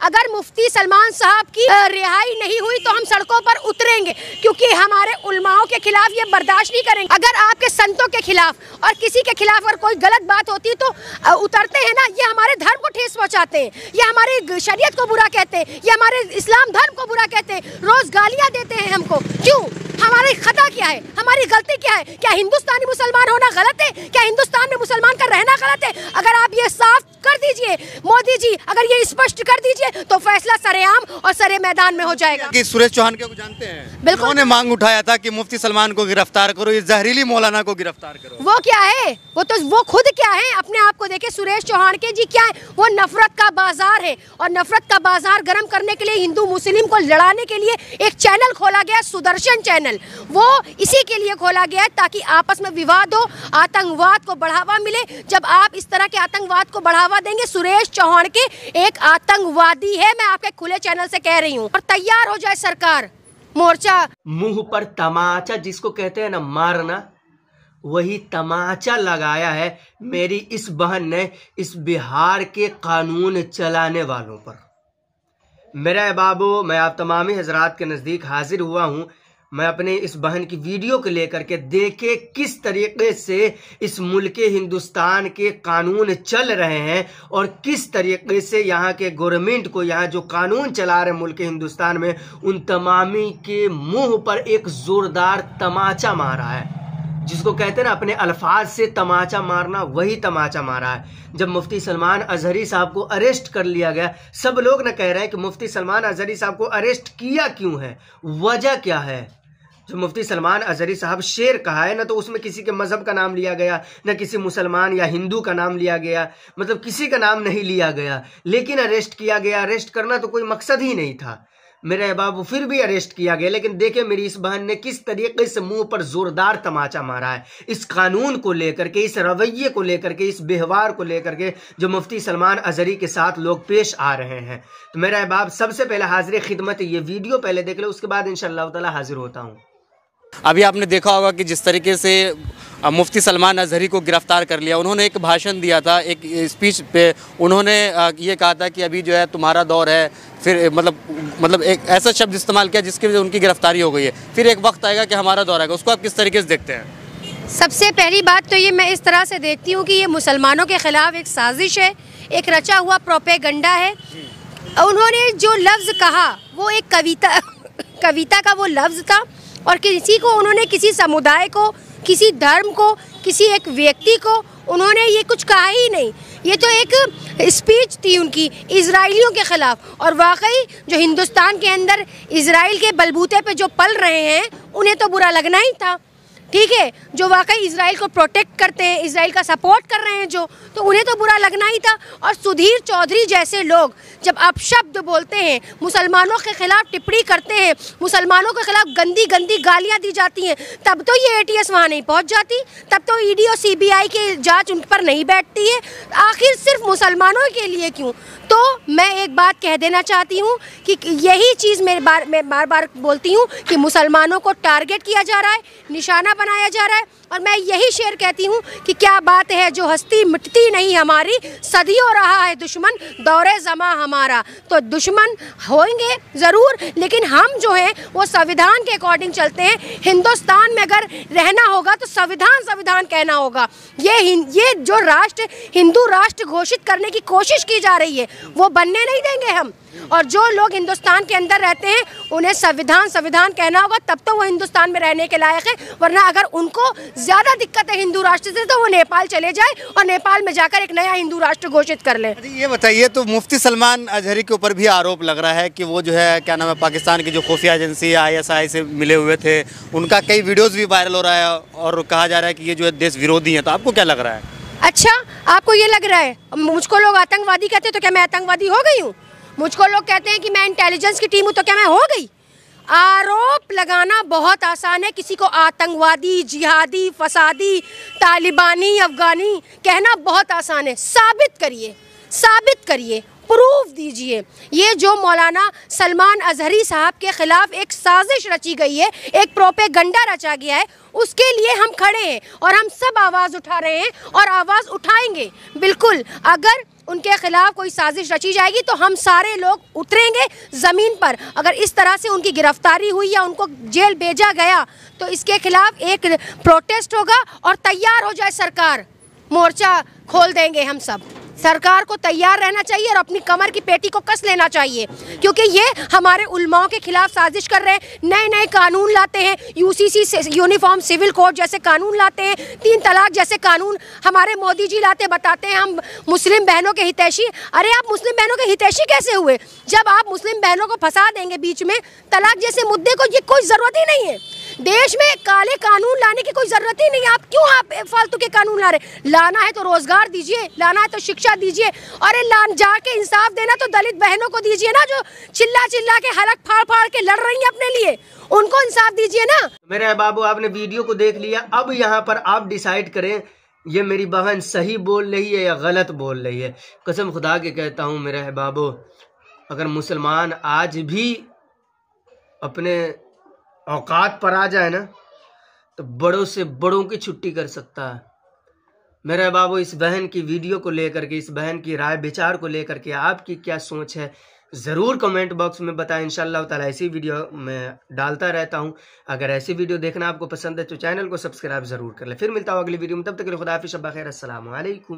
अगर मुफ्ती सलमान साहब की रिहाई नहीं हुई तो हम सड़कों पर उतरेंगे, क्योंकि हमारे उलमाओं के खिलाफ ये बर्दाश्त नहीं करेंगे। अगर आपके संतों के खिलाफ और किसी के खिलाफ अगर कोई गलत बात होती है तो उतरते हैं ना, ये हमारे धर्म को ठेस पहुंचाते हैं, ये हमारी शरीयत को बुरा कहते हैं, ये हमारे इस्लाम धर्म को बुरा कहते हैं, रोज गालियां देते हैं हमको। क्यों? हमारी खता क्या है, हमारी गलती क्या है? क्या हिंदुस्तानी मुसलमान होना गलत है? क्या हिंदुस्तान में मुसलमान का रहना गलत है? अगर आप ये साफ कर दीजिए मोदी जी, अगर ये स्पष्ट कर दीजिए तो फैसला सरेआम और सरे मैदान में हो जाएगा। कि सुरेश चौहान को जानते हैं, बिल्कुल उन्होंने मांग उठाया था कि मुफ्ती सलमान को गिरफ्तार करो, ये जहरीली मौलाना को गिरफ्तार करो। वो क्या है? वो खुद क्या है? अपने आप को देखे सुरेश चौहान के जी क्या है? वो नफरत का बाजार है, और नफरत का बाजार गर्म करने के लिए हिंदू मुस्लिम को लड़ाने के लिए एक चैनल खोला गया, सुदर्शन चैनल। वो इसी के लिए खोला गया है ताकि आपस में विवाद हो, आतंकवाद को बढ़ावा मिले। जब आप इस तरह के आतंकवाद को बढ़ावा देंगे, सुरेश चौहान के एक आतंकवादी है, मैं आपके खुले चैनल से कह रही हूँ, और तैयार हो जाए सरकार मोर्चा। मुंह पर तमाचा जिसको कहते हैं ना मारना, वही तमाचा लगाया है मेरी इस बहन ने इस बिहार के कानून चलाने वालों पर। मेरा बाबू, मैं आप तमामी हजरात के नज़दीक हाजिर हुआ हूँ। मैं अपने इस बहन की वीडियो को लेकर के देखे किस तरीके से इस मुल्क हिंदुस्तान के कानून चल रहे हैं और किस तरीके से यहाँ के गवर्नमेंट को, यहाँ जो कानून चला रहे मुल्क हिंदुस्तान में, उन तमामी के मुंह पर एक जोरदार तमाचा मारा है। जिसको कहते हैं ना अपने अल्फाज से तमाचा मारना, वही तमाचा मारा है। जब मुफ्ती सलमान अजहरी साहब को अरेस्ट कर लिया गया, सब लोग ना कह रहे हैं कि मुफ्ती सलमान अजहरी साहब को अरेस्ट किया क्यों है, वजह क्या है। जो मुफ्ती सलमान अजहरी साहब शेर कहा है ना, तो उसमें किसी के मजहब का नाम लिया गया, ना किसी मुसलमान या हिंदू का नाम लिया गया, मतलब किसी का नाम नहीं लिया गया, लेकिन अरेस्ट किया गया। अरेस्ट करना तो कोई मकसद ही नहीं था मेरे बाबू, फिर भी अरेस्ट किया गया। लेकिन देखे मेरी इस बहन ने किस तरीके से मुंह पर जोरदार तमाचा मारा है इस कानून को लेकर के, इस रवैये को लेकर के, इस व्यवहार को लेकर के जो मुफ्ती सलमान अजहरी के साथ लोग पेश आ रहे हैं। तो मेरा बाप, सबसे पहले हाजिर खिदमत, ये वीडियो पहले देख लो, उसके बाद इंशाअल्लाह ताला हाजिर होता हूँ। अभी आपने देखा होगा कि जिस तरीके से मुफ्ती सलमान अजहरी को गिरफ्तार कर लिया, उन्होंने एक भाषण दिया था, एक स्पीच पे उन्होंने ये कहा था कि अभी जो है तुम्हारा दौर है, फिर मतलब एक ऐसा शब्द इस्तेमाल किया जिसकी वजह से उनकी गिरफ्तारी हो गई है, फिर एक वक्त आएगा कि हमारा दौर आएगा। उसको आप किस तरीके से देखते हैं? सबसे पहली बात तो ये मैं इस तरह से देखती हूँ कि ये मुसलमानों के खिलाफ एक साजिश है, एक रचा हुआ प्रोपेगेंडा है। उन्होंने जो लफ्ज़ कहा वो एक कविता का वो लफ्ज़ था, और किसी को उन्होंने, किसी समुदाय को, किसी धर्म को, किसी एक व्यक्ति को उन्होंने ये कुछ कहा ही नहीं। ये तो एक स्पीच थी उनकी इजराइलियों के ख़िलाफ़, और वाकई जो हिंदुस्तान के अंदर इजराइल के बलबूते पे जो पल रहे हैं उन्हें तो बुरा लगना ही था, ठीक है। जो वाकई इजराइल को प्रोटेक्ट करते हैं, इजराइल का सपोर्ट कर रहे हैं जो, तो उन्हें तो बुरा लगना ही था। और सुधीर चौधरी जैसे लोग जब अपशब्द बोलते हैं, मुसलमानों के खिलाफ टिप्पणी करते हैं, मुसलमानों के खिलाफ गंदी गंदी गालियां दी जाती हैं, तब तो ये ATS वहाँ नहीं पहुँच जाती, तब तो ED और CBI की जाँच उन पर नहीं बैठती है। आखिर सिर्फ मुसलमानों के लिए क्यों? तो मैं एक बात कह देना चाहती हूँ कि यही चीज़ मैं बार बार बोलती हूँ कि मुसलमानों को टारगेट किया जा रहा है, निशाना बनाया जा रहा है। और मैं यही शेर कहती हूँ कि क्या बात है जो हस्ती मिटती नहीं हमारी, सदियों रहा है दुश्मन दौरे ज़मा हमारा। तो दुश्मन होंगे ज़रूर, लेकिन हम जो हैं वो संविधान के अकॉर्डिंग चलते हैं। हिंदुस्तान में अगर रहना होगा तो संविधान कहना होगा। ये जो राष्ट्र हिंदू राष्ट्र घोषित करने की कोशिश की जा रही है वो बनने नहीं देंगे हम। और जो लोग हिंदुस्तान के अंदर रहते हैं उन्हें संविधान कहना होगा, तब तो वो हिंदुस्तान में रहने के लायक है। वरना अगर उनको ज़्यादा दिक्कत है हिंदू राष्ट्र से तो वो नेपाल चले जाए और नेपाल में जाकर एक नया हिंदू राष्ट्र घोषित कर ले। ये बताइए, तो मुफ्ती सलमान अजहरी के ऊपर भी आरोप लग रहा है कि वो जो है क्या नाम है, पाकिस्तान की जो खुफिया एजेंसी ISI से मिले हुए थे, उनका कई वीडियोज़ भी वायरल हो रहा है और कहा जा रहा है कि ये जो है देश विरोधी है। तो आपको क्या लग रहा है? अच्छा, आपको ये लग रहा है? मुझको लोग आतंकवादी कहते हैं तो क्या मैं आतंकवादी हो गई हूँ? मुझको लोग कहते हैं कि मैं इंटेलिजेंस की टीम हूँ तो क्या मैं हो गई? आरोप लगाना बहुत आसान है, किसी को आतंकवादी, जिहादी, फसादी, तालिबानी, अफगानी कहना बहुत आसान है। साबित करिए, प्रूफ दीजिए। ये जो मौलाना सलमान अजहरी साहब के खिलाफ एक साजिश रची गई है, एक प्रोपेगेंडा रचा गया है, उसके लिए हम खड़े हैं और हम सब आवाज़ उठा रहे हैं और आवाज़ उठाएंगे। बिल्कुल, अगर उनके खिलाफ कोई साजिश रची जाएगी तो हम सारे लोग उतरेंगे ज़मीन पर। अगर इस तरह से उनकी गिरफ्तारी हुई या उनको जेल भेजा गया तो इसके खिलाफ एक प्रोटेस्ट होगा और तैयार हो जाए सरकार, मोर्चा खोल देंगे हम सब। सरकार को तैयार रहना चाहिए और अपनी कमर की पेटी को कस लेना चाहिए, क्योंकि ये हमारे उलमाओं के खिलाफ साजिश कर रहे हैं। नए नए कानून लाते हैं, यूसीसी से यूनिफॉर्म सिविल कोड जैसे कानून लाते हैं, 3 तलाक जैसे कानून हमारे मोदी जी लाते, बताते हैं हम मुस्लिम बहनों के हितैषी। अरे आप मुस्लिम बहनों के हितैषी कैसे हुए जब आप मुस्लिम बहनों को फंसा देंगे बीच में? तलाक जैसे मुद्दे को ये कोई ज़रूरत ही नहीं है। देश में काले कानून लाने की कोई ज़रूरत ही नहीं है। आप क्यों फालतू के कानून ला रहे? लाना है तो रोजगार दीजिए, लाना है तो शिक्षा दीजिए। अरे जाके इंसाफ देना तो दलित बहनों को दीजिए ना, जो चिल्ला चिल्ला के हलक फाड़ फाड़ के लड़ रही हैं अपने लिए, उनको इंसाफ दीजिए ना। मेरे बाबू, आपने वीडियो को देख लिया, अब यहाँ पर आप डिसाइड करें ये मेरी बहन सही बोल रही है या गलत बोल रही है। कसम खुदा के कहता हूँ मेरे बाबू, अगर मुसलमान आज भी अपने औकात पर आ जाए ना तो बड़ों से बड़ों की छुट्टी कर सकता है। मेरे बाबू, इस बहन की वीडियो को लेकर के, इस बहन की राय विचार को लेकर के आपकी क्या सोच है ज़रूर कमेंट बॉक्स में बताएं। इंशाअल्लाह ताला ऐसी वीडियो मैं डालता रहता हूं। अगर ऐसी वीडियो देखना आपको पसंद है तो चैनल को सब्सक्राइब ज़रूर कर ले। फिर मिलता हूँ अगली वीडियो में, तब तक के लिए खुदा हाफिज़, शब्बा खैर, अस्सलाम वालेकुम।